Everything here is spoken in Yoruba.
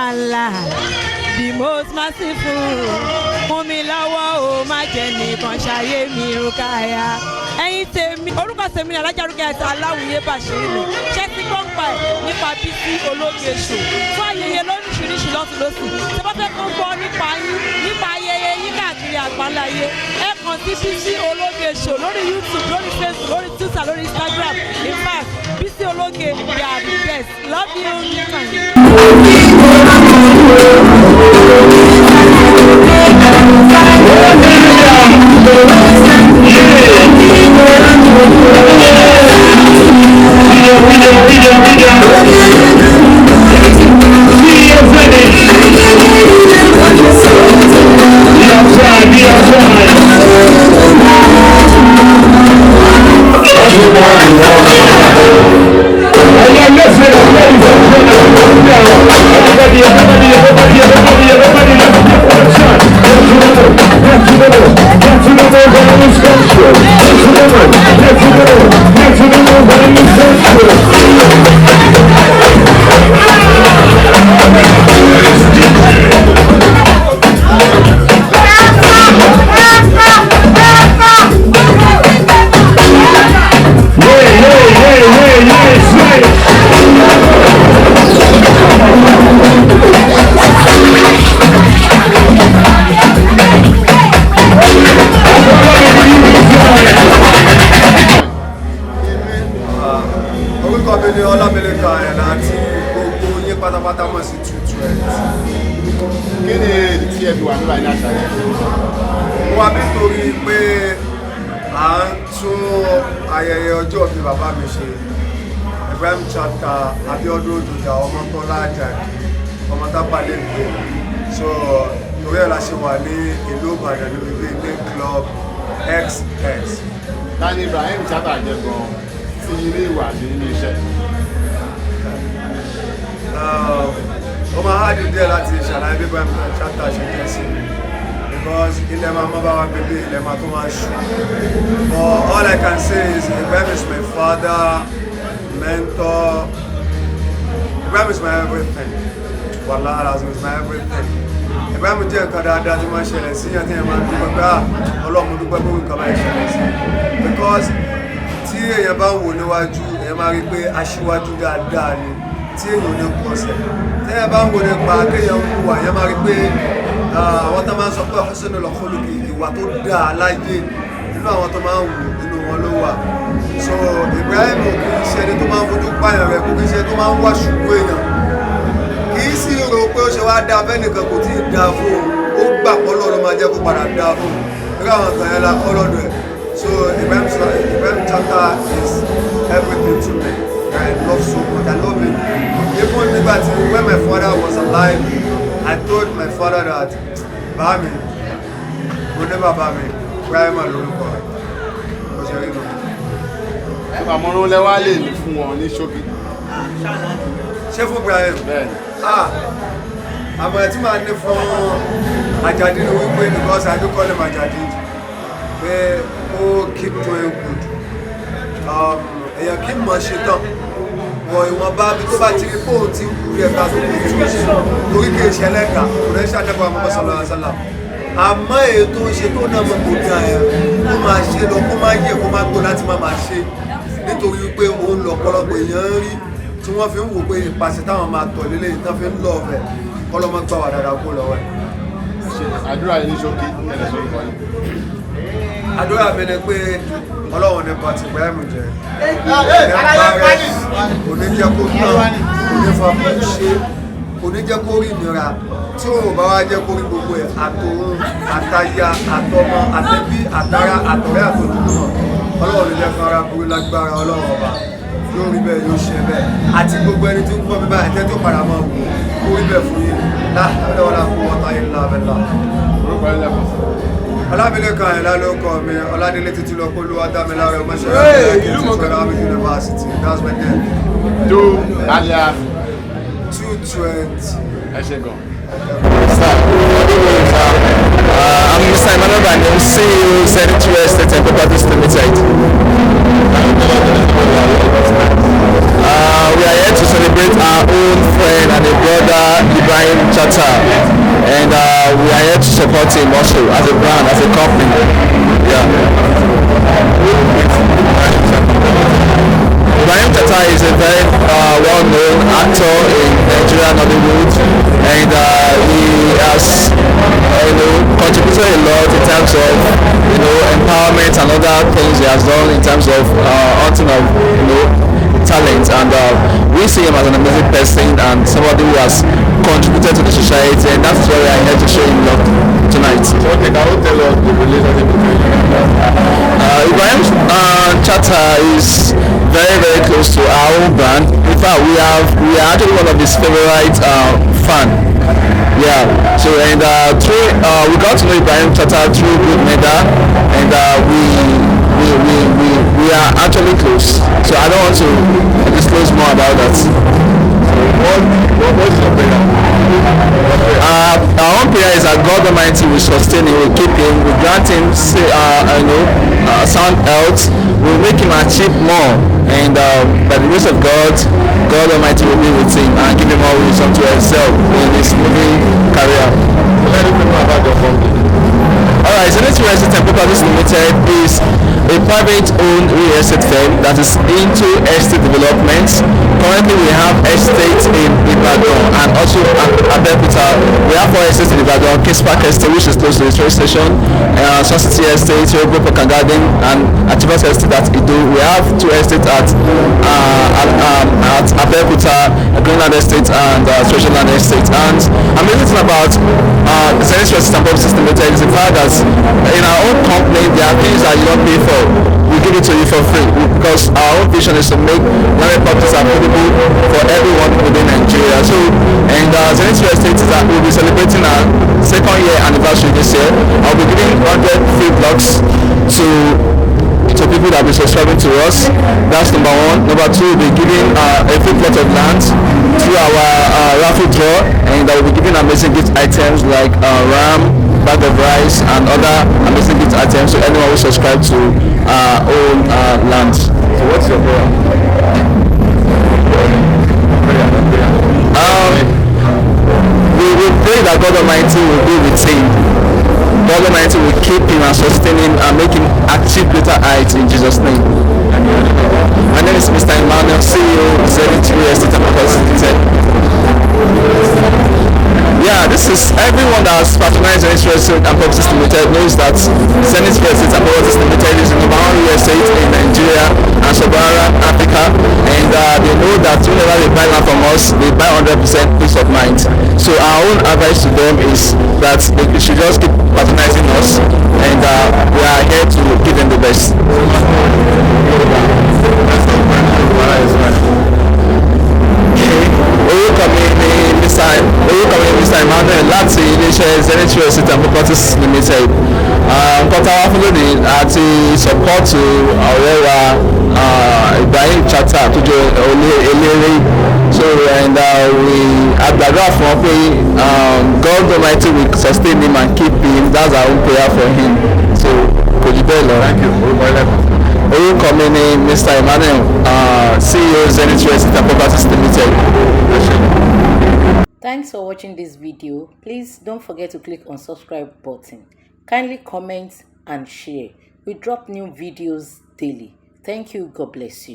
Allah, the most merciful. Fún mi lọ́wọ́ o má jẹ́ nìkan ṣayé mi Rukaya. Ẹ̀yin tèmi orúkọ tèmi ni Alájà Rukayat Aláwìyé Bàṣírí ni. Ṣé ti gbọ́ ń pa ẹ̀ nípa Bísí ológe ṣò? Fún ayẹyẹ lóríṣiríṣi lọ́tún lọ́sùn. Ṣé bá fẹ́ kó gbọ́ nípa yín nípa ayẹyẹ yín káàkiri àgbáláyé? Ẹ kàn sí Bísí ológe ṣò lórí YouTube, lórí Facebook, lórí Twitter, lórí Instagram. In fact, Bísí ológe they are the best. Love you. Ibrahim Chatta ọmọ tó láàjà ọmọ tá balẹ̀ gbé so torí ẹ̀ la ṣe wà ní ìlú Ìbàdàn ní ibi ní club XS. Tani Ibrahim Chatta jẹ́ gan tí ilé ìwà ní ilé iṣẹ́. Ó máa há dídé láti ṣàlàyé bí Ibrahim Chatta ṣe jẹ́ sí because ilẹ̀ máa mọ́ bá wa bèbè ilẹ̀ máa tó máa ṣù. But all I can say is Ibrahim is my father, mentor. Ibrahim is my everything. Wallahi alazim is my everything. Ibrahim jẹ́ nǹkan dáadáa tí máa ṣẹlẹ̀ sí yẹn tí yẹn máa ń dúpẹ́ pé Ọlọ́run dúpẹ́ pé nǹkan máa ṣẹlẹ̀ sí. Because tí èèyàn bá ń wò níwájú èèyàn máa rí pé aṣíwájú dáadáa ni tí èèyàn ní kọsẹ̀. Tí èèyàn bá ń wò nípa kéèyàn ń wà èèyàn máa rí pé àwọn tó máa ń sọ pé husnul khuluqi ìwà tó dáa láyé nínú àwọn tó máa ń wò nínú wọn ló wà. So Ibrahim kì í ṣe ẹni tó máa ń fojú pààyàn rẹ̀, kò kì í ṣe ẹni tó máa ń wá ṣubú èèyàn, kì í sì rò pé ó ṣe wá dáa fẹ́nìkan kò tí ì dáa fún un, ó gbà pọ́lọ́ ló máa jẹ́ kó padà dáa fún un nígbà àwọn kan yẹn la kọ́ lọ́dọ̀ ẹ̀. So Ibrahim Chatta is everything to me. I love so much. I love him. Even nígbà tí when my father was alive, I told my father that bàmí kò ní bàbá mi Ibrahim lórúkọ rẹ̀ kò ṣe rí nù. Àmọ̀ràn lẹ́wà lè ní fún wọn ní ṣókí. Ṣé fún Ibrahim? Bẹ́ẹ̀ni. Àmọ̀ràn tí màá ní fún Àjàdí ni wípé because I do call him Àjàdí pé ó keep doing good. Èèyàn kì í mọ̀ ṣe tán wọ ìwọ̀nba bí tó bá ti rí fóun tí kú rí ẹ̀ka tó kú tún ṣe torí kì í ṣe ẹlẹ́ka kò rẹ́ ṣàdẹ́gbà Muhammad sallallahu alaihi wasallam. Àmọ́ ètò ìṣe tó náà mọ̀ kò ní àyà kó máa ṣe lọ kó máa yẹ kó máa gbó láti máa ṣe nítorí pé òun lọ́pọ̀lọpọ̀ èèyàn ń rí tí wọ́n fi ń wò pé ìpàṣẹ táwọn máa tọ̀ lélẹ̀ yìí tán fi ń lọ ọ̀fẹ́ kọ́lọ́mọ́ gbà wà dáadáa kó lọ́wọ́ ẹ̀. Àdúrà yìí ní ṣókí ẹ̀lẹ́ sọ́rọ̀ kọ́ yìí. Àdúrà mi ni pé Ọlọ́run ní pàtì Ibrahim jẹ́ kò ní jẹ́ kó tán kò ní fa kó ṣe kò ní jẹ́ kó rí ìnira tí òun bá wá jẹ́ kó rí gbogbo ẹ̀ àtòun àtaya àtọmọ àtẹbí àtara àtọ̀rẹ́ àtòjúlùmọ̀ Ọlọ́run ní jẹ́ fún ara burú lágbára Ọlọ́run ọba yóò rí bẹ́ẹ̀ yóò ṣe bẹ́ẹ̀ àti gbogbo ẹni tí ń gbọ́ mi báyìí tẹ́ tó padà máa wò ó rí bẹ́ẹ̀ fún yín láàbẹ̀wọ̀lá fún ọ̀tá yìí lábẹ́lá. Ọlámilékan Àyìnlá ló kọ mi, Ọládélé títí lọ pẹ̀lú Adámiláre Ọmọṣẹ́lá University, that's my name. Do alias 220. Ẹ̀ṣẹ̀gàn. I'm Mr. Emmanuel Daniel, CEO, Zenith Estate and Properties Limited. We are here to celebrate our own friend and a brother, Ibrahim. Ibrahim Chatta, and we are here to support him also as a brand, as a company. Yeah. Ibrahim Chatta is a very well-known actor in Nigerian Hollywood, and he has contributed a lot in terms of empowerment and other things he has done in terms of hunting of talent, and we see him as an amazing person and somebody who has contributed to the society, and that's why we are here to show him love tonight. Okay, can you tell us the relationship between you? Ibrahim Chatta is very, very close to our own brand. In fact, we are actually one of his favorite fan. Yeah. So and we got to know Ibrahim Chatta through Good Meda, and we are actually close. So I don't want to disclose more about that. What's your prayer? Our own prayer is that God Almighty will sustain him, will keep him, will grant him sound health, will make him achieve more, and by the grace of God, God Almighty will be with him and give him more wisdom to excel in his movie career. Let me know about your company. Alright, Zenith Real Estate and Properties Limited is a private-owned real estate firm that is into estate developments. Currently, we have estates in Ibrahim and also Abeokuta. We have 4 estates in Ibrahim: Case Park Estate, which is close to the train station, Sun City Estate, Yogo Park and Garden, and Achievers Estate at Ido. We have 2 estates at Abeokuta, Greenland Estate, and Treasureland Estate. And amazing thing about Zenith Real Estate and Properties Limited is the fact that in our own company there are things that you don't pay for, we give it to you for free, because our own vision is to make landed properties affordable for everyone within Nigeria. So, and Zenith Real Estate is that we'll be celebrating our 2nd year anniversary this year. I'll be giving 100 free blocks to people that will be subscribing to us. That's number 1. Number 2, we'll be giving a free plot of land through our raffle draw, and we'll be giving amazing gift items like RAM, bag of rice, and other amazing gift items to anyone who subscribe to our own land. So what's your prayer? We pray that God Almighty will be with him. God Almighty will keep him and sustain him and make him achieve greater heights in Jesus' name. My name is Mr. Emmanuel, CEO, Zenith Real Estate and Properties Limited. Yeah, this is everyone that has patronized Zenith Real Estate and Properties Limited knows that Zenith Real Estate and Properties Limited is the number 1 real estate in Nigeria and Sub-Saharan Africa, and they know that whenever they buy land from us, they buy 100% peace of mind. So our own advice to them is that they should just keep patronizing us, and we are here to give them the best. Orúkọ mi ni Mr. Emmanuel láti iléeṣẹ́ Zenith Real Estate and Properties Limited. Nǹkan tá a wá fún lónìí àti sọ́pọ́ọ̀tù ọ̀rẹ́ wa Ibrahim Chatta tó jẹ́ eléré. So and we àgbàdúrà fún ọ pé God Almighty will sustain him and keep him. That's our own prayer for him. So kò jù bẹ́ẹ̀ lọ. Thank you. Orúkọ mi ni Mr. Emmanuel, CEO Zenith Real Estate and Properties Limited. Thanks for watching this video. Please don't forget to click on subscribe button. Kindly comment and share. We drop new videos daily. Thank you. God bless you.